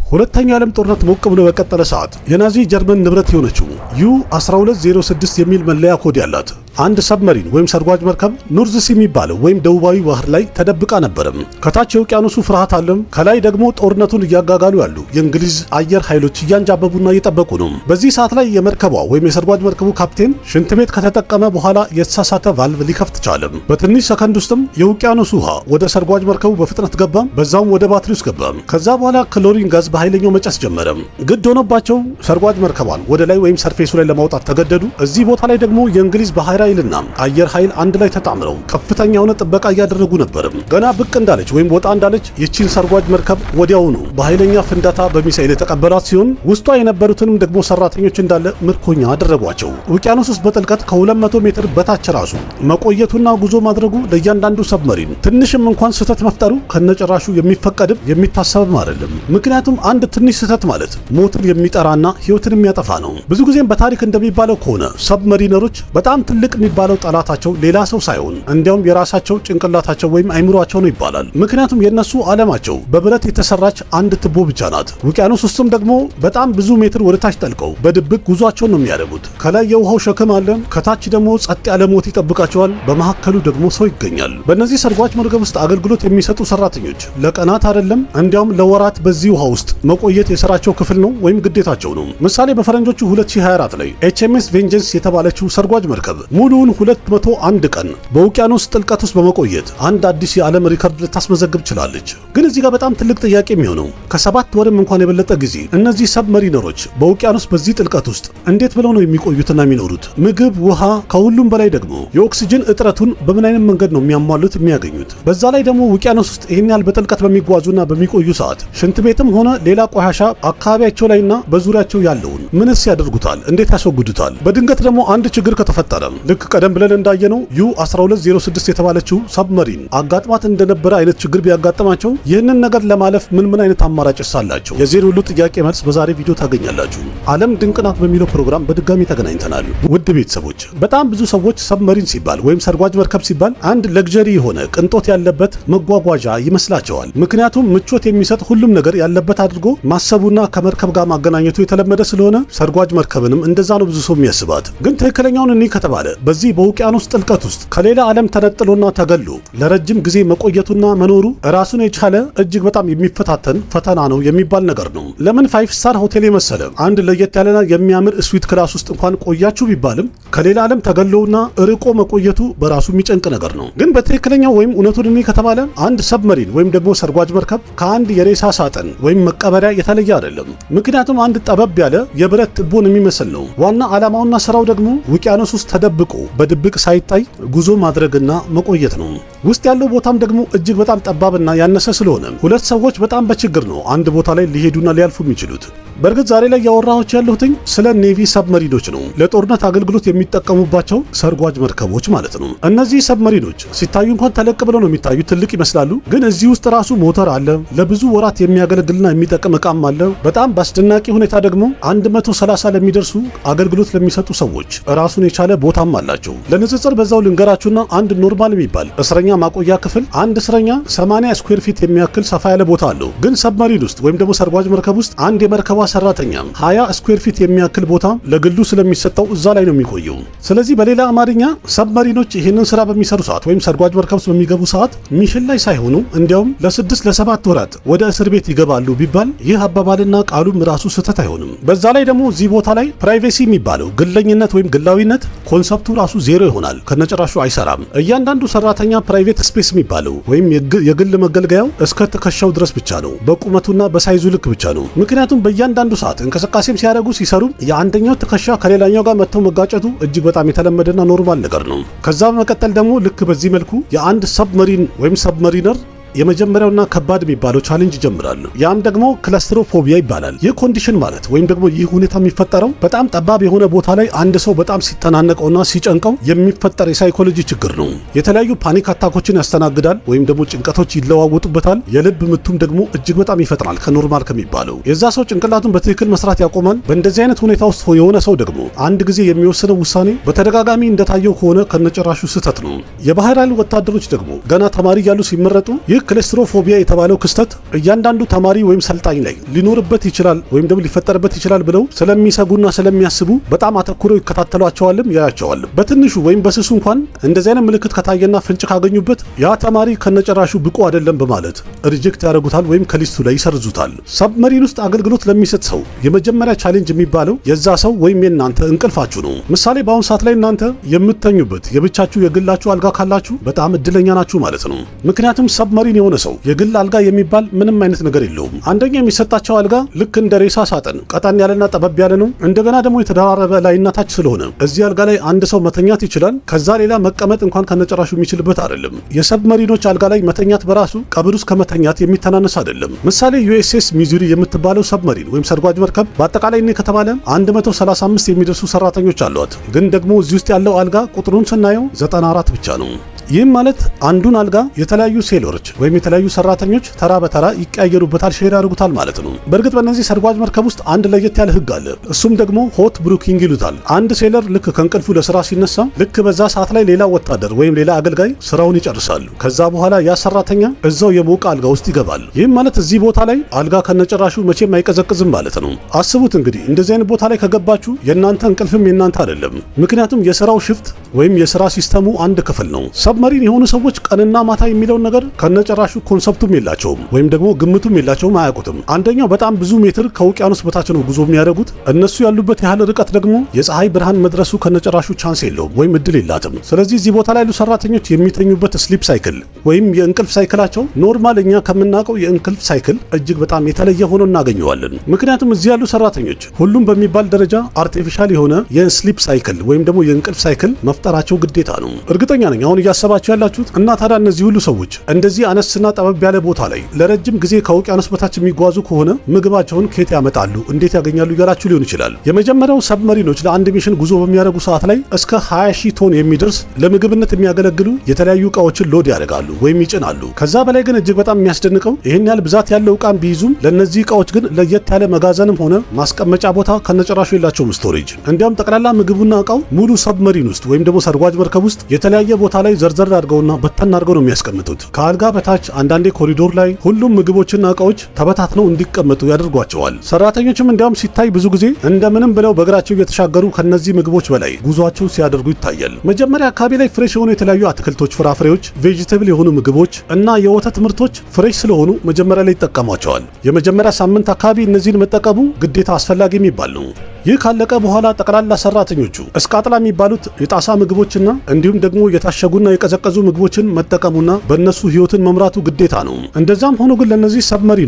ሁለተኛው ዓለም ጦርነት ሞቅ ብሎ በቀጠለ ሰዓት የናዚ ጀርመን ንብረት የሆነችው U1206 የሚል መለያ ኮድ ያላት አንድ ሰብመሪን ወይም ሰርጓጅ መርከብ ኖርዝ ሲ የሚባለው ወይም ደቡባዊ ባህር ላይ ተደብቃ ነበርም። ከታች የውቅያኖሱ ፍርሃት አለም፣ ከላይ ደግሞ ጦርነቱን እያጋጋሉ ያሉ የእንግሊዝ አየር ኃይሎች እያንጃበቡና እየጠበቁ ነው። በዚህ ሰዓት ላይ የመርከቧ ወይም የሰርጓጅ መርከቡ ካፕቴን ሽንት ቤት ከተጠቀመ በኋላ የተሳሳተ ቫልቭ ሊከፍት ቻለም። በትንሽ ሰከንድ ውስጥም የውቅያኖሱ ውሃ ወደ ሰርጓጅ መርከቡ በፍጥነት ገባም፣ በዛውም ወደ ባትሪ ውስጥ ገባም። ከዛ በኋላ ክሎሪን ጋዝ በኃይለኛው መጨስ ጀመረም። ግድ ሆኖባቸው ሰርጓጅ መርከቧን ወደ ላይ ወይም ሰርፌሱ ላይ ለማውጣት ተገደዱ። እዚህ ቦታ ላይ ደግሞ የእንግሊዝ ባህር ኃይልና አየር ኃይል አንድ ላይ ተጣምረው ከፍተኛ የሆነ ጥበቃ እያደረጉ ነበርም። ገና ብቅ እንዳለች ወይም ወጣ እንዳለች ይቺን ሰርጓጅ መርከብ ወዲያውኑ በኃይለኛ ፍንዳታ በሚሳኤል የተቀበሏት ሲሆን ውስጧ የነበሩትንም ደግሞ ሰራተኞች እንዳለ ምርኮኛ አደረጓቸው። ውቅያኖስ ውስጥ በጥልቀት ከ200 ሜትር በታች ራሱ መቆየቱና ጉዞ ማድረጉ ለእያንዳንዱ ሰብመሪን ትንሽም እንኳን ስህተት መፍጠሩ ከነጭራሹ የሚፈቀድም የሚታሰብም አይደለም። ምክንያቱም አንድ ትንሽ ስህተት ማለት ሞትን የሚጠራና ህይወትን የሚያጠፋ ነው። ብዙ ጊዜም በታሪክ እንደሚባለው ከሆነ ሰብመሪነሮች በጣም ትልቅ የሚባለው ጠላታቸው ሌላ ሰው ሳይሆን እንዲያውም የራሳቸው ጭንቅላታቸው ወይም አይምሯቸው ነው ይባላል። ምክንያቱም የነሱ ዓለማቸው በብረት የተሰራች አንድ ትቦ ብቻ ናት። ውቅያኖስ ውስጥም ደግሞ በጣም ብዙ ሜትር ወደ ታች ጠልቀው በድብቅ ጉዟቸውን ነው የሚያደርጉት። ከላይ የውሃው ሸክም አለ፣ ከታች ደግሞ ጸጥ ያለ ሞት ይጠብቃቸዋል፣ በመካከሉ ደግሞ ሰው ይገኛል። በእነዚህ ሰርጓጅ መርከብ ውስጥ አገልግሎት የሚሰጡ ሰራተኞች ለቀናት አይደለም እንዲያውም ለወራት በዚህ ውሃ ውስጥ መቆየት የስራቸው ክፍል ነው ወይም ግዴታቸው ነው። ምሳሌ በፈረንጆቹ 2024 ላይ HMS ቬንጀንስ የተባለችው ሰርጓጅ መርከብ ሙሉውን 201 ቀን በውቅያኖስ ጥልቀት ውስጥ በመቆየት አንድ አዲስ የዓለም ሪከርድ ልታስመዘግብ ችላለች። ግን እዚህ ጋር በጣም ትልቅ ጥያቄ የሚሆነው ከ7 ወርም እንኳን የበለጠ ጊዜ እነዚህ ሰብመሪነሮች በውቅያኖስ በዚህ ጥልቀት ውስጥ እንዴት ብለው ነው የሚቆዩትና የሚኖሩት? ምግብ፣ ውሃ፣ ከሁሉም በላይ ደግሞ የኦክሲጅን እጥረቱን በምን አይነት መንገድ ነው የሚያሟሉት የሚያገኙት? በዛ ላይ ደግሞ ውቅያኖስ ውስጥ ይህን ያህል በጥልቀት በሚጓዙና በሚቆዩ ሰዓት ሽንት ቤትም ሆነ ሌላ ቆሻሻ አካባቢያቸው ላይና በዙሪያቸው ያለውን ምንስ ያደርጉታል? እንዴት ያስወግዱታል? በድንገት ደግሞ አንድ ችግር ከተፈጠረ ልክ ቀደም ብለን እንዳየነው U1206 የተባለችው ሰብመሪን አጋጥማት እንደነበረ አይነት ችግር ቢያጋጥማቸው ይህንን ነገር ለማለፍ ምን አይነት አማራጭ አላቸው? የዚህ ሁሉ ጥያቄ መልስ በዛሬ ቪዲዮ ታገኛላችሁ። ዓለም ድንቅ ናት በሚለው ፕሮግራም በድጋሚ ተገናኝተናል። ውድ ቤተሰቦች፣ በጣም ብዙ ሰዎች ሰብመሪን ሲባል ወይም ሰርጓጅ መርከብ ሲባል አንድ ለግዠሪ የሆነ ቅንጦት ያለበት መጓጓዣ ይመስላቸዋል። ምክንያቱም ምቾት የሚሰጥ ሁሉም ነገር ያለበት አድርጎ ማሰቡና ከመርከብ ጋር ማገናኘቱ የተለመደ ስለሆነ ሰርጓጅ መርከብንም እንደዛ ነው ብዙ ሰው የሚያስባት። ግን ትክክለኛውን እኔ ከተባለ በዚህ በውቅያኖስ ጥልቀት ውስጥ ከሌላ ዓለም ተነጥሎና ተገሎ ለረጅም ጊዜ መቆየቱና መኖሩ ራሱን የቻለ እጅግ በጣም የሚፈታተን ፈተና ነው የሚባል ነገር ነው። ለምን 5 ስታር ሆቴል የመሰለ አንድ ለየት ያለና የሚያምር ስዊት ክላስ ውስጥ እንኳን ቆያችሁ ቢባልም ከሌላ ዓለም ተገሎና ርቆ መቆየቱ በራሱ የሚጨንቅ ነገር ነው። ግን በትክክለኛው ወይም እውነቱን እኔ ከተባለ አንድ ሰብመሪን ወይም ደግሞ ሰርጓጅ መርከብ ከአንድ የሬሳ ሳጥን ወይም መቀበሪያ የተለየ አይደለም። ምክንያቱም አንድ ጠበብ ያለ የብረት ትቦን የሚመስል ነው። ዋና ዓላማውና ስራው ደግሞ ውቅያኖስ ውስጥ ተደብቆ በድብቅ ሳይታይ ጉዞ ማድረግና መቆየት ነው። ውስጥ ያለው ቦታም ደግሞ እጅግ በጣም ጠባብና ያነሰ ስለሆነ ሁለት ሰዎች በጣም በችግር ነው አንድ ቦታ ላይ ሊሄዱና ሊያልፉ የሚችሉት። በእርግጥ ዛሬ ላይ ያወራሁት ያለሁትኝ ስለ ኔቪ ሰብመሪኖች ነው። ለጦርነት አገልግሎት የሚጠቀሙባቸው ሰርጓጅ መርከቦች ማለት ነው። እነዚህ ሰብመሪኖች ሲታዩ እንኳን ተለቅ ብለው ነው የሚታዩ፣ ትልቅ ይመስላሉ። ግን እዚህ ውስጥ ራሱ ሞተር አለ፣ ለብዙ ወራት የሚያገለግልና የሚጠቅም ዕቃም አለ። በጣም በአስደናቂ ሁኔታ ደግሞ 130 ለሚደርሱ አገልግሎት ለሚሰጡ ሰዎች ራሱን የቻለ ቦታም አላቸው። ለንጽጽር በዛው ልንገራችሁና አንድ ኖርማል የሚባል እስረኛ ማቆያ ክፍል አንድ እስረኛ 80 ስኩዌር ፊት የሚያክል ሰፋ ያለ ቦታ አለው። ግን ሰብመሪን ውስጥ ወይም ደግሞ ሰርጓጅ መርከብ ውስጥ አንድ የመርከቧ ሰራተኛ 20 ስኩዌር ፊት የሚያክል ቦታ ለግሉ ስለሚሰጠው እዛ ላይ ነው የሚቆየው። ስለዚህ በሌላ አማርኛ ሰብመሪኖች ይህንን ስራ በሚሰሩ ሰዓት ወይም ሰርጓጅ መርከብ ውስጥ በሚገቡ ሰዓት ሚሽን ላይ ሳይሆኑ እንዲያውም ለ6 ለ7 ወራት ወደ እስር ቤት ይገባሉ ቢባል ይህ አባባልና ቃሉም ራሱ ስህተት አይሆንም። በዛ ላይ ደግሞ እዚህ ቦታ ላይ ፕራይቬሲ የሚባለው ግለኝነት ወይም ግላዊነት ኮንሰፕቱ ራሱ ዜሮ ይሆናል፣ ከነጭራሹ አይሰራም። እያንዳንዱ ሰራተኛ ፕራይቬት ስፔስ የሚባለው ወይም የግል መገልገያው እስከ ትከሻው ድረስ ብቻ ነው፣ በቁመቱና በሳይዙ ልክ ብቻ ነው። ምክንያቱም በእያንዳንዱ ሰዓት እንቅስቃሴም ሲያደርጉ ሲሰሩ የአንደኛው ትከሻ ከሌላኛው ጋር መጥተው መጋጨቱ እጅግ በጣም የተለመደና ኖርማል ነገር ነው። ከዛ በመቀጠል ደግሞ ልክ በዚህ መልኩ የአንድ ሰብመሪን ወይም ሰብመሪነር የመጀመሪያውና ከባድ የሚባለው ቻሌንጅ ይጀምራል። ያም ደግሞ ክላስትሮፎቢያ ይባላል። ይህ ኮንዲሽን ማለት ወይም ደግሞ ይህ ሁኔታ የሚፈጠረው በጣም ጠባብ የሆነ ቦታ ላይ አንድ ሰው በጣም ሲተናነቀውና ሲጨንቀው የሚፈጠር የሳይኮሎጂ ችግር ነው። የተለያዩ ፓኒክ አታኮችን ያስተናግዳል ወይም ደግሞ ጭንቀቶች ይለዋወጡበታል። የልብ ምቱም ደግሞ እጅግ በጣም ይፈጥናል ከኖርማል ከሚባለው። የዛ ሰው ጭንቅላቱን በትክክል መስራት ያቆማል። በእንደዚህ አይነት ሁኔታ ውስጥ የሆነ ሰው ደግሞ አንድ ጊዜ የሚወስነው ውሳኔ በተደጋጋሚ እንደታየው ከሆነ ከነጭራሹ ስህተት ነው። የባህር ኃይል ወታደሮች ደግሞ ገና ተማሪ ያሉ ሲመረጡ ይህ ክላስትሮፎቢያ የተባለው ክስተት እያንዳንዱ ተማሪ ወይም ሰልጣኝ ላይ ሊኖርበት ይችላል ወይም ደግሞ ሊፈጠርበት ይችላል ብለው ስለሚሰጉና ስለሚያስቡ በጣም አተኩረው ይከታተሏቸዋልም ያያቸዋልም። በትንሹ ወይም በስሱ እንኳን እንደዚህ አይነት ምልክት ከታየና ፍንጭ ካገኙበት ያ ተማሪ ከነጨራሹ ብቁ አይደለም በማለት ሪጀክት ያደርጉታል ወይም ከሊስቱ ላይ ይሰርዙታል። ሰብመሪን ውስጥ አገልግሎት ለሚሰጥ ሰው የመጀመሪያ ቻሌንጅ የሚባለው የዛ ሰው ወይም የእናንተ እንቅልፋችሁ ነው። ምሳሌ በአሁኑ ሰዓት ላይ እናንተ የምትተኙበት የብቻችሁ የግላችሁ አልጋ ካላችሁ በጣም እድለኛ ናችሁ ማለት ነው። ምክንያቱም ሰብመሪን የሆነ ሰው የግል አልጋ የሚባል ምንም አይነት ነገር የለውም። አንደኛ የሚሰጣቸው አልጋ ልክ እንደ ሬሳ ሳጥን ቀጠን ያለና ጠበብ ያለ ነው። እንደገና ደግሞ የተደራረበ ላይና ታች ስለሆነ እዚህ አልጋ ላይ አንድ ሰው መተኛት ይችላል። ከዛ ሌላ መቀመጥ እንኳን ከነጨራሹ የሚችልበት አይደለም። የሰብመሪኖች አልጋ ላይ መተኛት በራሱ ቀብር ውስጥ ከመተኛት የሚተናነስ አይደለም። ምሳሌ ዩኤስኤስ ሚዙሪ የምትባለው ሰብመሪን ወይም ሰርጓጅ መርከብ በአጠቃላይ እኔ ከተባለ 135 የሚደርሱ ሰራተኞች አሏት። ግን ደግሞ እዚህ ውስጥ ያለው አልጋ ቁጥሩን ስናየው 94 ብቻ ነው። ይህም ማለት አንዱን አልጋ የተለያዩ ሴለሮች ወይም የተለያዩ ሰራተኞች ተራ በተራ ይቀያየሩበታል፣ ሼር ያደርጉታል ማለት ነው። በእርግጥ በእነዚህ ሰርጓጅ መርከብ ውስጥ አንድ ለየት ያለ ህግ አለ። እሱም ደግሞ ሆት ብሩኪንግ ይሉታል። አንድ ሴለር ልክ ከእንቅልፉ ለስራ ሲነሳ ልክ በዛ ሰዓት ላይ ሌላ ወታደር ወይም ሌላ አገልጋይ ስራውን ይጨርሳሉ። ከዛ በኋላ ያ ሰራተኛ እዛው የሞቀ አልጋ ውስጥ ይገባል። ይህም ማለት እዚህ ቦታ ላይ አልጋ ከነጨራሹ መቼም አይቀዘቅዝም ማለት ነው። አስቡት እንግዲህ እንደዚህ አይነት ቦታ ላይ ከገባችሁ የእናንተ እንቅልፍም የእናንተ አይደለም። ምክንያቱም የስራው ሽፍት ወይም የስራ ሲስተሙ አንድ ክፍል ነው። ሰብመሪን የሆኑ ሰዎች ቀንና ማታ የሚለውን ነገር ከነጨራሹ ኮንሰፕቱም የላቸውም ወይም ደግሞ ግምቱም የላቸውም፣ አያውቁትም። አንደኛው በጣም ብዙ ሜትር ከውቅያኖስ በታች ነው ጉዞ የሚያደርጉት። እነሱ ያሉበት ያህል ርቀት ደግሞ የፀሐይ ብርሃን መድረሱ ከነጨራሹ ቻንስ የለውም ወይም እድል የላትም። ስለዚህ እዚህ ቦታ ላይ ያሉ ሰራተኞች የሚተኙበት ስሊፕ ሳይክል ወይም የእንቅልፍ ሳይክላቸው ኖርማል እኛ ከምናውቀው የእንቅልፍ ሳይክል እጅግ በጣም የተለየ ሆኖ እናገኘዋለን። ምክንያቱም እዚህ ያሉ ሰራተኞች ሁሉም በሚባል ደረጃ አርቲፊሻል የሆነ የስሊፕ ሳይክል ወይም ደግሞ የእንቅልፍ ሳይክል መፍጠራቸው ግዴታ ነው። እርግጠኛ ነኝ አሁን እያሰባችሁ ያላችሁት እና ታዲያ እነዚህ ሁሉ ሰዎች እንደዚህ አነስና ጠበብ ያለ ቦታ ላይ ለረጅም ጊዜ ከውቅያኖስ በታች የሚጓዙ ከሆነ ምግባቸውን ከየት ያመጣሉ፣ እንዴት ያገኛሉ እያላችሁ ሊሆን ይችላል። የመጀመሪያው ሰብመሪኖች ለአንድ ሚሽን ጉዞ በሚያደርጉ ሰዓት ላይ እስከ 20,000 ቶን የሚደርስ ለምግብነት የሚያገለግሉ የተለያዩ እቃዎችን ሎድ ያደርጋሉ ወይም ይጭናሉ። ከዛ በላይ ግን እጅግ በጣም የሚያስደንቀው ይህን ያህል ብዛት ያለው እቃም ቢይዙም ለእነዚህ እቃዎች ግን ለየት ያለ መጋዘንም ሆነ ማስቀመጫ ቦታ ከነጨራሹ የላቸውም ስቶሬጅ። እንዲያውም ጠቅላላ ምግቡና እቃው ሙሉ ሰብመሪን ውስጥ ወይም ደግሞ ሰርጓጅ መርከብ ውስጥ የተለያየ ቦታ ላይ ዘርዘር አድርገውና በተን አድርገው ነው የሚያስቀምጡት። ከአልጋ በታች አንዳንዴ ኮሪዶር ላይ ሁሉም ምግቦችና እቃዎች ተበታትነው እንዲቀመጡ ያደርጓቸዋል። ሰራተኞችም እንዲያውም ሲታይ ብዙ ጊዜ እንደምንም ብለው በእግራቸው እየተሻገሩ ከነዚህ ምግቦች በላይ ጉዟቸው ሲያደርጉ ይታያል። መጀመሪያ አካባቢ ላይ ፍሬሽ የሆኑ የተለያዩ አትክልቶች፣ ፍራፍሬዎች፣ ቬጂቴብል የሆኑ ምግቦች እና የወተት ምርቶች ፍሬሽ ስለሆኑ መጀመሪያ ላይ ይጠቀሟቸዋል። የመጀመሪያ ሳምንት አካባቢ እነዚህን መጠቀሙ ግዴታ አስፈላጊ የሚባል ነው። ይህ ካለቀ በኋላ ጠቅላላ ሰራተኞቹ እስካጥላ የሚባሉት የጣሳ ምግቦችና እንዲሁም ደግሞ የታሸጉና የቀዘቀዙ ምግቦችን መጠቀሙና በእነሱ ህይወትን መምራቱ ግዴታ ነው። እንደዛም ሆኖ ግን ለእነዚህ ሰብመሪኖች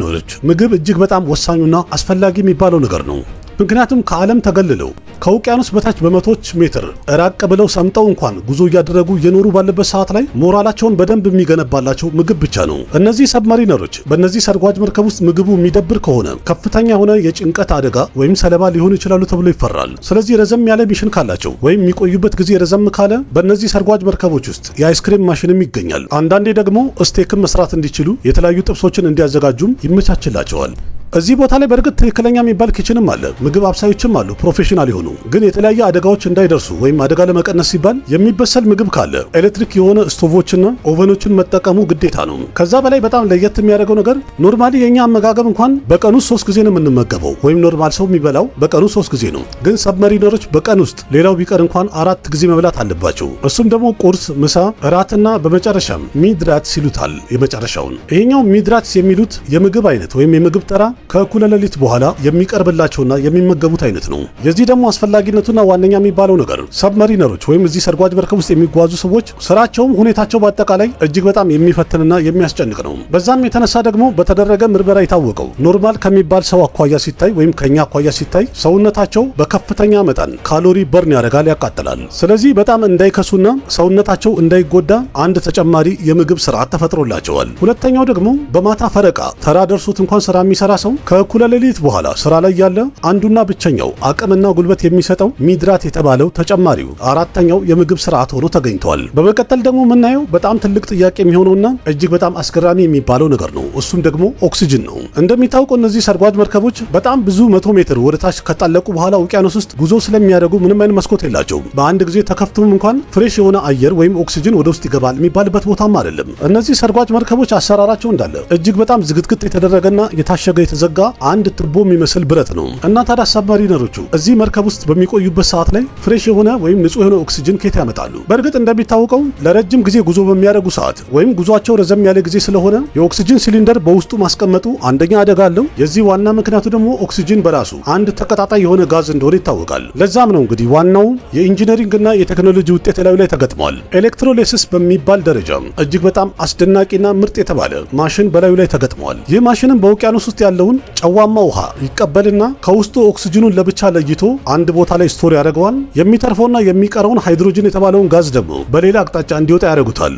ምግብ እጅግ በጣም ወሳኙና አስፈላጊ የሚባለው ነገር ነው። ምክንያቱም ከዓለም ተገልለው ከውቅያኖስ በታች በመቶዎች ሜትር ራቅ ብለው ሰምጠው እንኳን ጉዞ እያደረጉ እየኖሩ ባለበት ሰዓት ላይ ሞራላቸውን በደንብ የሚገነባላቸው ምግብ ብቻ ነው። እነዚህ ሰብመሪነሮች በእነዚህ ሰርጓጅ መርከብ ውስጥ ምግቡ የሚደብር ከሆነ ከፍተኛ የሆነ የጭንቀት አደጋ ወይም ሰለባ ሊሆኑ ይችላሉ ተብሎ ይፈራል። ስለዚህ ረዘም ያለ ሚሽን ካላቸው ወይም የሚቆዩበት ጊዜ ረዘም ካለ በእነዚህ ሰርጓጅ መርከቦች ውስጥ የአይስክሬም ማሽንም ይገኛል። አንዳንዴ ደግሞ ስቴክም መስራት እንዲችሉ የተለያዩ ጥብሶችን እንዲያዘጋጁም ይመቻችላቸዋል። እዚህ ቦታ ላይ በእርግጥ ትክክለኛ የሚባል ኪችንም አለ፣ ምግብ አብሳዮችም አሉ ፕሮፌሽናል የሆኑ። ግን የተለያየ አደጋዎች እንዳይደርሱ ወይም አደጋ ለመቀነስ ሲባል የሚበሰል ምግብ ካለ ኤሌክትሪክ የሆነ ስቶቮችና ኦቨኖችን መጠቀሙ ግዴታ ነው። ከዛ በላይ በጣም ለየት የሚያደርገው ነገር ኖርማሊ የኛ አመጋገብ እንኳን በቀኑ 3 ጊዜ ነው የምንመገበው ወይም ኖርማል ሰው የሚበላው በቀኑ 3 ጊዜ ነው። ግን ሰብመሪነሮች በቀን ውስጥ ሌላው ቢቀር እንኳን 4 ጊዜ መብላት አለባቸው። እሱም ደግሞ ቁርስ፣ ምሳ፣ እራትና በመጨረሻም ሚድራትስ ይሉታል የመጨረሻውን። ይሄኛው ሚድራትስ የሚሉት የምግብ አይነት ወይም የምግብ ጠራ ከእኩለ ሌሊት በኋላ የሚቀርብላቸውና የሚመገቡት አይነት ነው። የዚህ ደግሞ አስፈላጊነቱና ዋነኛ የሚባለው ነገር ሰብመሪነሮች ወይም እዚህ ሰርጓጅ መርከብ ውስጥ የሚጓዙ ሰዎች ስራቸውም ሁኔታቸው በአጠቃላይ እጅግ በጣም የሚፈትንና የሚያስጨንቅ ነው። በዛም የተነሳ ደግሞ በተደረገ ምርመራ የታወቀው ኖርማል ከሚባል ሰው አኳያ ሲታይ ወይም ከኛ አኳያ ሲታይ ሰውነታቸው በከፍተኛ መጠን ካሎሪ በርን ያደርጋል፣ ያቃጥላል። ስለዚህ በጣም እንዳይከሱና ሰውነታቸው እንዳይጎዳ አንድ ተጨማሪ የምግብ ስርዓት ተፈጥሮላቸዋል። ሁለተኛው ደግሞ በማታ ፈረቃ ተራ ደርሶት እንኳን ስራ የሚሰራ ሰው የተደረሰው ከእኩለ ሌሊት በኋላ ስራ ላይ ያለ አንዱና ብቸኛው አቅምና ጉልበት የሚሰጠው ሚድራት የተባለው ተጨማሪው አራተኛው የምግብ ስርዓት ሆኖ ተገኝቷል። በመቀጠል ደግሞ የምናየው በጣም ትልቅ ጥያቄ የሚሆነውና እጅግ በጣም አስገራሚ የሚባለው ነገር ነው። እሱም ደግሞ ኦክሲጅን ነው። እንደሚታወቀው እነዚህ ሰርጓጅ መርከቦች በጣም ብዙ 100 ሜትር ወደ ታች ከጣለቁ በኋላ ውቅያኖስ ውስጥ ጉዞ ስለሚያደርጉ ምንም አይነት መስኮት የላቸውም። በአንድ ጊዜ ተከፍቶም እንኳን ፍሬሽ የሆነ አየር ወይም ኦክሲጅን ወደ ውስጥ ይገባል የሚባልበት ቦታም አይደለም። እነዚህ ሰርጓጅ መርከቦች አሰራራቸው እንዳለ እጅግ በጣም ዝግትግት የተደረገና የታሸገ የተዘጋ አንድ ቱቦ የሚመስል ብረት ነው እና ታዲያ ሰብማሪነሮቹ እዚህ መርከብ ውስጥ በሚቆዩበት ሰዓት ላይ ፍሬሽ የሆነ ወይም ንጹህ የሆነ ኦክሲጅን ከየት ያመጣሉ? በእርግጥ እንደሚታወቀው ለረጅም ጊዜ ጉዞ በሚያደርጉ ሰዓት ወይም ጉዟቸው ረዘም ያለ ጊዜ ስለሆነ የኦክሲጅን ሲሊንደር በውስጡ ማስቀመጡ አንደኛ አደጋ አለው። የዚህ ዋና ምክንያቱ ደግሞ ኦክሲጅን በራሱ አንድ ተቀጣጣይ የሆነ ጋዝ እንደሆነ ይታወቃል። ለዛም ነው እንግዲህ ዋናው የኢንጂነሪንግና የቴክኖሎጂ ውጤት ላይ ተገጥሟል። ኤሌክትሮሊሲስ በሚባል ደረጃ እጅግ በጣም አስደናቂና ምርጥ የተባለ ማሽን በላዩ ላይ ተገጥሟል። ይህ ማሽንም በውቅያኖስ ውስጥ ያለውን ጨዋማ ውሃ ይቀበልና ከውስጡ ኦክሲጅኑን ለብቻ ለይቶ አንድ ቦታ ላይ ስቶር ያደርገዋል። የሚተርፈውና የሚቀረውን ሃይድሮጅን የተባለውን ጋዝ ደግሞ በሌላ አቅጣጫ እንዲወጣ ያደርጉታል።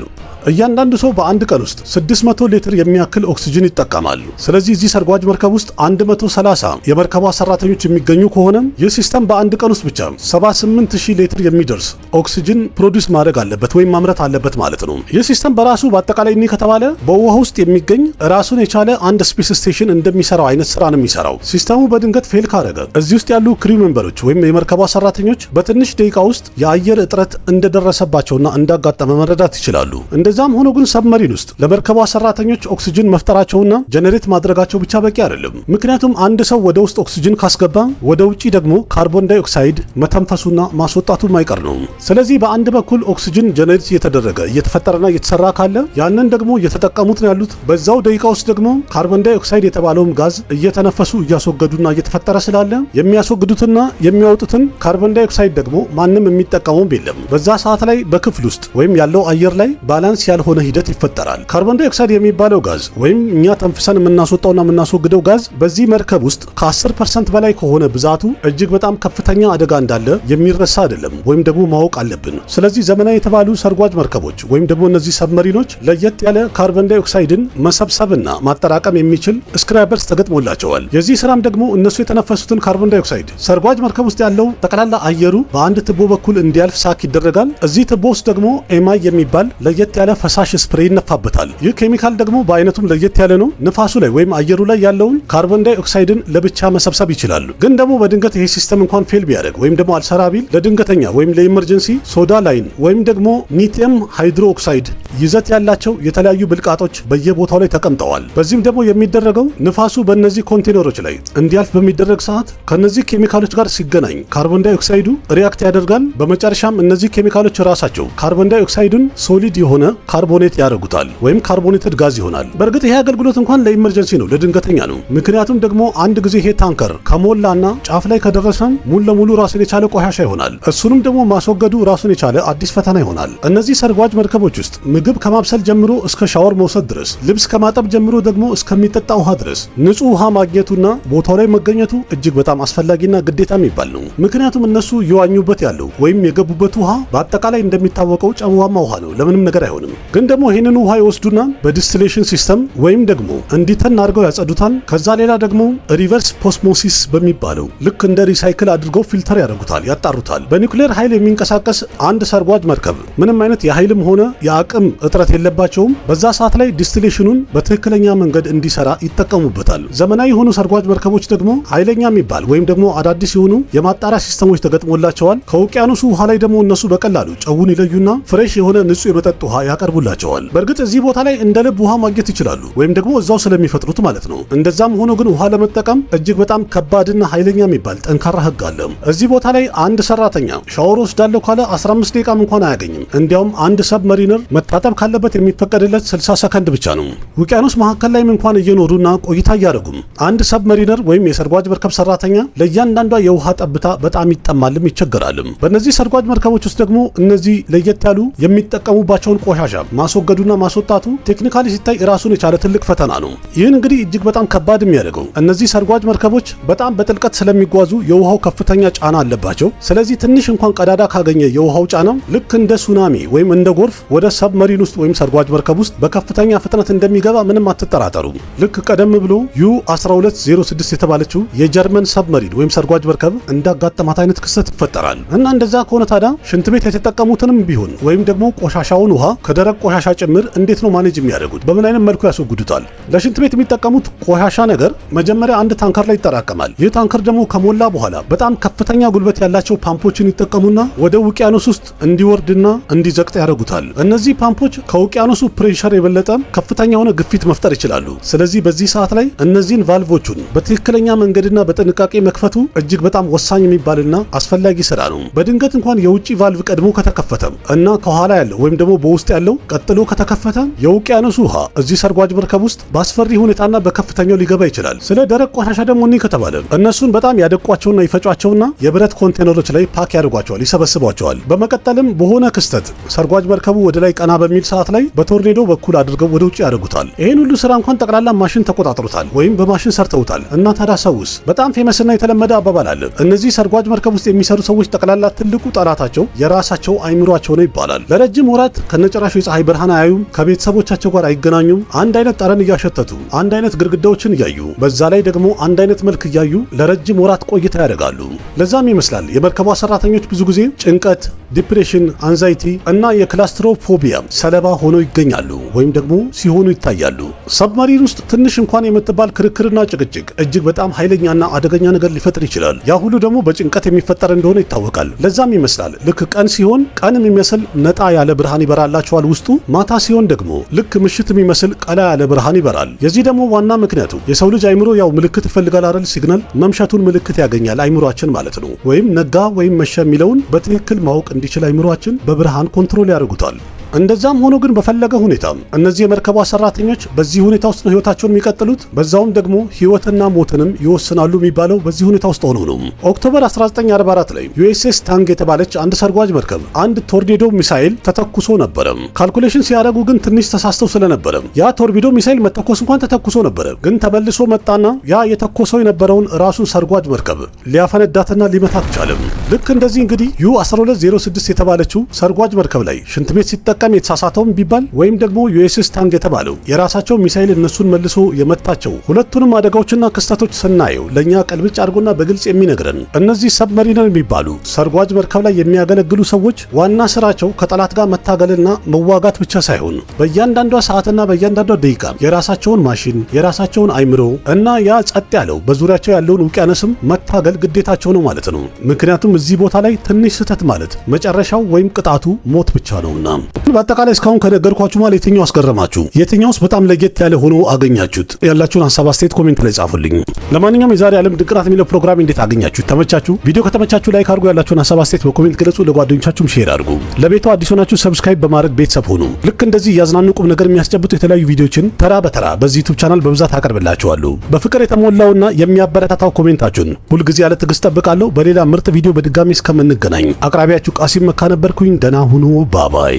እያንዳንዱ ሰው በአንድ ቀን ውስጥ 600 ሊትር የሚያክል ኦክሲጅን ይጠቀማል። ስለዚህ እዚህ ሰርጓጅ መርከብ ውስጥ 130 የመርከቧ ሰራተኞች የሚገኙ ከሆነ ይህ ሲስተም በአንድ ቀን ውስጥ ብቻ 78000 ሊትር የሚደርስ ኦክሲጅን ፕሮዲውስ ማድረግ አለበት ወይም ማምረት አለበት ማለት ነው። ይህ ሲስተም በራሱ በአጠቃላይ እኒ ከተባለ በውሃ ውስጥ የሚገኝ ራሱን የቻለ አንድ ስፔስ ስቴሽን እንደሚሰራው አይነት ስራ ነው የሚሰራው። ሲስተሙ በድንገት ፌል ካረገ እዚህ ውስጥ ያሉ ክሪው ሜምበሮች ወይም የመርከቧ ሰራተኞች በትንሽ ደቂቃ ውስጥ የአየር እጥረት እንደደረሰባቸውና እንዳጋጠመ መረዳት ይችላሉ። እንደዛም ሆኖ ግን ሰብመሪን ውስጥ ለመርከቧ ሰራተኞች ኦክሲጅን መፍጠራቸውና ጀነሬት ማድረጋቸው ብቻ በቂ አይደለም። ምክንያቱም አንድ ሰው ወደ ውስጥ ኦክሲጅን ካስገባ ወደ ውጪ ደግሞ ካርቦን ዳይኦክሳይድ መተንፈሱና ማስወጣቱ ማይቀር ነው። ስለዚህ በአንድ በኩል ኦክሲጅን ጀነሬት እየተደረገ እየተፈጠረና እየተሰራ ካለ ያንን ደግሞ እየተጠቀሙት ነው ያሉት። በዛው ደቂቃ ውስጥ ደግሞ ካርቦን ዳይኦክሳይድ የተባለውን ጋዝ እየተነፈሱ እያስወገዱና እየተፈጠረ ስላለ የሚያስወግዱትና የሚያወጡትን ካርቦን ዳይኦክሳይድ ደግሞ ማንም የሚጠቀመው የለም። በዛ ሰዓት ላይ በክፍል ውስጥ ወይም ያለው አየር ላይ ባላንስ ያልሆነ ሂደት ይፈጠራል። ካርቦን ዳይኦክሳይድ የሚባለው ጋዝ ወይም እኛ ተንፍሰን የምናስወጣውና የምናስወግደው ጋዝ በዚህ መርከብ ውስጥ ከ10% በላይ ከሆነ ብዛቱ እጅግ በጣም ከፍተኛ አደጋ እንዳለ የሚረሳ አይደለም ወይም ደግሞ ማወቅ አለብን። ስለዚህ ዘመናዊ የተባሉ ሰርጓጅ መርከቦች ወይም ደግሞ እነዚህ ሰብመሪኖች ለየት ያለ ካርቦን ዳይኦክሳይድን መሰብሰብና ማጠራቀም የሚችል ስክራበርስ ተገጥሞላቸዋል። የዚህ ስራም ደግሞ እነሱ የተነፈሱትን ካርቦን ዳይኦክሳይድ ሰርጓጅ መርከብ ውስጥ ያለው ጠቅላላ አየሩ በአንድ ትቦ በኩል እንዲያልፍ ሳክ ይደረጋል። እዚህ ትቦ ውስጥ ደግሞ ኤማይ የሚባል ለየት ያለ ፈሳሽ ስፕሬይ ይነፋበታል። ይህ ኬሚካል ደግሞ በአይነቱም ለየት ያለ ነው። ንፋሱ ላይ ወይም አየሩ ላይ ያለውን ካርቦን ዳይኦክሳይድን ለብቻ መሰብሰብ ይችላሉ። ግን ደግሞ በድንገት ይሄ ሲስተም እንኳን ፌል ቢያደርግ ወይም ደግሞ አልሰራ ቢል ለድንገተኛ ወይም ለኢመርጀንሲ ሶዳ ላይን ወይም ደግሞ ኒቲየም ሃይድሮ ኦክሳይድ ይዘት ያላቸው የተለያዩ ብልቃጦች በየቦታው ላይ ተቀምጠዋል። በዚህም ደግሞ የሚደረገው ንፋሱ በእነዚህ ኮንቴነሮች ላይ እንዲያልፍ በሚደረግ ሰዓት ከነዚህ ኬሚካሎች ጋር ሲገናኝ ካርቦን ዳይኦክሳይዱ ሪያክት ያደርጋል። በመጨረሻም እነዚህ ኬሚካሎች ራሳቸው ካርቦን ዳይኦክሳይዱን ሶሊድ የሆነ ካርቦኔት ያደርጉታል ወይም ካርቦኔትድ ጋዝ ይሆናል። በእርግጥ ይሄ አገልግሎት እንኳን ለኢመርጀንሲ ነው፣ ለድንገተኛ ነው። ምክንያቱም ደግሞ አንድ ጊዜ ይሄ ታንከር ከሞላና ጫፍ ላይ ከደረሰም ሙሉ ለሙሉ ራሱን የቻለ ቆሻሻ ይሆናል። እሱንም ደግሞ ማስወገዱ ራሱን የቻለ አዲስ ፈተና ይሆናል። እነዚህ ሰርጓጅ መርከቦች ውስጥ ምግብ ከማብሰል ጀምሮ እስከ ሻወር መውሰድ ድረስ፣ ልብስ ከማጠብ ጀምሮ ደግሞ እስከሚጠጣ ውሃ ድረስ ንጹህ ውሃ ማግኘቱና ቦታው ላይ መገኘቱ እጅግ በጣም አስፈላጊና ግዴታ የሚባል ነው። ምክንያቱም እነሱ እየዋኙበት ያለው ወይም የገቡበት ውሃ በአጠቃላይ እንደሚታወቀው ጨዋማ ውሃ ነው፣ ለምንም ነገር አይሆንም። ግን ደግሞ ይህንን ውሃ ይወስዱና በዲስቲሌሽን ሲስተም ወይም ደግሞ እንዲተን አድርገው ያጸዱታል። ከዛ ሌላ ደግሞ ሪቨርስ ኦስሞሲስ በሚባለው ልክ እንደ ሪሳይክል አድርገው ፊልተር ያደርጉታል፣ ያጣሩታል። በኒውክሌር ኃይል የሚንቀሳቀስ አንድ ሰርጓጅ መርከብ ምንም አይነት የኃይልም ሆነ የአቅም እጥረት የለባቸውም። በዛ ሰዓት ላይ ዲስቲሌሽኑን በትክክለኛ መንገድ እንዲሰራ ይጠቀሙበታል። ዘመናዊ የሆኑ ሰርጓጅ መርከቦች ደግሞ ኃይለኛ የሚባል ወይም ደግሞ አዳዲስ የሆኑ የማጣሪያ ሲስተሞች ተገጥሞላቸዋል። ከውቅያኖሱ ውሃ ላይ ደግሞ እነሱ በቀላሉ ጨውን ይለዩና ፍሬሽ የሆነ ንጹህ የመጠጥ ውሃ ያቀርቡላቸዋል። በእርግጥ እዚህ ቦታ ላይ እንደ ልብ ውሃ ማግኘት ይችላሉ ወይም ደግሞ እዛው ስለሚፈጥሩት ማለት ነው። እንደዛም ሆኖ ግን ውሃ ለመጠቀም እጅግ በጣም ከባድና ኃይለኛ የሚባል ጠንካራ ህግ አለ። እዚህ ቦታ ላይ አንድ ሰራተኛ ሻወር ወስዳለሁ ካለ 15 ደቂቃም እንኳን አያገኝም። እንዲያውም አንድ ሰብመሪነር መታጠብ ካለበት የሚፈቀድለት 60 ሰከንድ ብቻ ነው። ውቅያኖስ መካከል ላይም እንኳን እየኖሩና ቆይታ እያደረጉም አንድ ሰብመሪነር ወይም የሰርጓጅ መርከብ ሰራተኛ ለእያንዳንዷ የውሃ ጠብታ በጣም ይጠማልም ይቸገራልም። በእነዚህ ሰርጓጅ መርከቦች ውስጥ ደግሞ እነዚህ ለየት ያሉ የሚጠቀሙባቸውን ቆሻ ቆሻሻ ማስወገዱና ማስወጣቱ ቴክኒካሊ ሲታይ ራሱን የቻለ ትልቅ ፈተና ነው። ይህን እንግዲህ እጅግ በጣም ከባድ የሚያደርገው እነዚህ ሰርጓጅ መርከቦች በጣም በጥልቀት ስለሚጓዙ የውሃው ከፍተኛ ጫና አለባቸው። ስለዚህ ትንሽ እንኳን ቀዳዳ ካገኘ የውሃው ጫና ልክ እንደ ሱናሚ ወይም እንደ ጎርፍ ወደ ሰብመሪን ውስጥ ወይም ሰርጓጅ መርከብ ውስጥ በከፍተኛ ፍጥነት እንደሚገባ ምንም አትጠራጠሩ። ልክ ቀደም ብሎ U1206 የተባለችው የጀርመን ሰብመሪን ወይም ሰርጓጅ መርከብ እንዳጋጠማት አይነት ክስተት ይፈጠራል። እና እንደዛ ከሆነ ታዲያ ሽንት ቤት የተጠቀሙትንም ቢሆን ወይም ደግሞ ቆሻሻውን ውሃ ከደረቅ ቆሻሻ ጭምር እንዴት ነው ማኔጅ የሚያደርጉት? በምን አይነት መልኩ ያስወግዱታል? ለሽንት ቤት የሚጠቀሙት ቆሻሻ ነገር መጀመሪያ አንድ ታንከር ላይ ይጠራቀማል። ይህ ታንከር ደግሞ ከሞላ በኋላ በጣም ከፍተኛ ጉልበት ያላቸው ፓምፖችን ይጠቀሙና ወደ ውቅያኖስ ውስጥ እንዲወርድና እንዲዘቅጥ ያደርጉታል። እነዚህ ፓምፖች ከውቅያኖሱ ፕሬሸር የበለጠ ከፍተኛ የሆነ ግፊት መፍጠር ይችላሉ። ስለዚህ በዚህ ሰዓት ላይ እነዚህን ቫልቮቹን በትክክለኛ መንገድና በጥንቃቄ መክፈቱ እጅግ በጣም ወሳኝ የሚባልና አስፈላጊ ስራ ነው። በድንገት እንኳን የውጭ ቫልቭ ቀድሞ ከተከፈተ እና ከኋላ ያለው ወይም ደግሞ በውስጥ ያለው ቀጥሎ ከተከፈተ የውቅያኖሱ ውሃ እዚህ ሰርጓጅ መርከብ ውስጥ በአስፈሪ ሁኔታና በከፍተኛው ሊገባ ይችላል። ስለ ደረቅ ቆሻሻ ደግሞ እኔ ከተባለ እነሱን በጣም ያደቋቸውና ይፈጯቸውና የብረት ኮንቴነሮች ላይ ፓክ ያደርጓቸዋል፣ ይሰበስቧቸዋል። በመቀጠልም በሆነ ክስተት ሰርጓጅ መርከቡ ወደ ላይ ቀና በሚል ሰዓት ላይ በቶርኔዶ በኩል አድርገው ወደ ውጭ ያደርጉታል። ይህን ሁሉ ስራ እንኳን ጠቅላላ ማሽን ተቆጣጥሮታል ወይም በማሽን ሰርተውታል። እና ታዲያ ሰውስ በጣም ፌመስና የተለመደ አባባል አለ። እነዚህ ሰርጓጅ መርከብ ውስጥ የሚሰሩ ሰዎች ጠቅላላ ትልቁ ጠላታቸው የራሳቸው አይምሯቸው ነው ይባላል። ለረጅም ወራት ከነጭራሹ የፀሐይ ብርሃን አያዩም፣ ከቤተሰቦቻቸው ጋር አይገናኙም፣ አንድ አይነት ጠረን እያሸተቱ አንድ አይነት ግድግዳዎችን እያዩ በዛ ላይ ደግሞ አንድ አይነት መልክ እያዩ ለረጅም ወራት ቆይታ ያደርጋሉ። ለዛም ይመስላል የመርከቧ ሰራተኞች ብዙ ጊዜ ጭንቀት፣ ዲፕሬሽን፣ አንዛይቲ እና የክላስትሮፎቢያ ሰለባ ሆነው ይገኛሉ ወይም ደግሞ ሲሆኑ ይታያሉ። ሰብመሪን ውስጥ ትንሽ እንኳን የምትባል ክርክርና ጭቅጭቅ እጅግ በጣም ኃይለኛና አደገኛ ነገር ሊፈጥር ይችላል። ያ ሁሉ ደግሞ በጭንቀት የሚፈጠር እንደሆነ ይታወቃል። ለዛም ይመስላል ልክ ቀን ሲሆን ቀን የሚመስል ነጣ ያለ ብርሃን ይበራላቸዋል ውስጡ፣ ማታ ሲሆን ደግሞ ልክ ምሽት የሚመስል ቀላ ያለ ብርሃን ይበራል። የዚህ ደግሞ ዋና ምክንያቱ የሰው ልጅ አይምሮ ያው ምልክት ይፈልጋል አይደል? ሲግናል መምሸቱን ምልክት ያገኛል አይምሮአችን ማለት ነው። ወይም ነጋ ወይም መሸ የሚለውን በትክክል ማወቅ እንዲችል አይምሮአችን በብርሃን ኮንትሮል ያደርጉታል። እንደዛም ሆኖ ግን በፈለገ ሁኔታ እነዚህ የመርከቧ ሰራተኞች በዚህ ሁኔታ ውስጥ ነው ህይወታቸውን የሚቀጥሉት። በዛውም ደግሞ ህይወትና ሞትንም ይወስናሉ የሚባለው በዚህ ሁኔታ ውስጥ ሆነው ነው። ኦክቶበር 1944 ላይ ዩኤስኤስ ታንግ የተባለች አንድ ሰርጓጅ መርከብ አንድ ቶርኔዶ ሚሳኤል ተተኩሶ ነበረ። ካልኩሌሽን ሲያደርጉ ግን ትንሽ ተሳስተው ስለነበረ ያ ቶርኔዶ ሚሳኤል መተኮስ እንኳን ተተኩሶ ነበረ፣ ግን ተመልሶ መጣና ያ የተኮሰው የነበረውን ራሱን ሰርጓጅ መርከብ ሊያፈነዳትና ሊመታት ቻለም። ልክ እንደዚህ እንግዲህ U1206 የተባለችው ሰርጓጅ መርከብ ላይ ሽንት ቤት ሲጠቀም የተሳሳተውም ቢባል ወይም ደግሞ ዩኤስኤስ ታንግ የተባለው የራሳቸው ሚሳኤል እነሱን መልሶ የመታቸው ሁለቱንም አደጋዎችና ክስተቶች ስናየው ለኛ ቀልብጭ አድርጎና በግልጽ የሚነግረን እነዚህ ሰብመሪነር የሚባሉ ሰርጓጅ መርከብ ላይ የሚያገለግሉ ሰዎች ዋና ስራቸው ከጠላት ጋር መታገልና መዋጋት ብቻ ሳይሆን በእያንዳንዷ ሰዓትና በእያንዳንዷ ደቂቃ የራሳቸውን ማሽን፣ የራሳቸውን አይምሮ እና ያ ጸጥ ያለው በዙሪያቸው ያለውን ውቅያኖስም መታገል ግዴታቸው ነው ማለት ነው። ምክንያቱም እዚህ ቦታ ላይ ትንሽ ስህተት ማለት መጨረሻው ወይም ቅጣቱ ሞት ብቻ ነውና። በአጠቃላይ እስካሁን ከነገርኳችሁ ማለት የትኛው አስገረማችሁ? የትኛውስ በጣም ለየት ያለ ሆኖ አገኛችሁት? ያላችሁን ሐሳብ አስተያየት ኮሜንት ላይ ጻፉልኝ። ለማንኛውም የዛሬ ዓለም ድንቅ ናት የሚለው ፕሮግራም እንዴት አገኛችሁት? ተመቻችሁ? ቪዲዮ ከተመቻችሁ ላይክ አድርጉ። ያላችሁን ሐሳብ አስተያየት በኮሜንት ገለጹ። ለጓደኞቻችሁም ሼር አድርጉ። ለቤቱ አዲስ ሆናችሁ ሰብስክራይብ በማድረግ ቤተሰብ ሁኑ። ልክ እንደዚህ ያዝናኑ ቁም ነገር የሚያስጨብጡ የተለያዩ ቪዲዮችን ተራ በተራ በዚህ ዩቲዩብ ቻናል በብዛት አቀርብላችኋለሁ። በፍቅር የተሞላውና የሚያበረታታው ኮሜንታችሁን ሁልጊዜ ያለ ትዕግስት ጠብቃለሁ። በሌላ ምርጥ ቪዲዮ በድጋሚ እስከምንገናኝ አቅራቢያችሁ ቃሲም መካ ነበርኩኝ። ደህና ሁኑ። ባባይ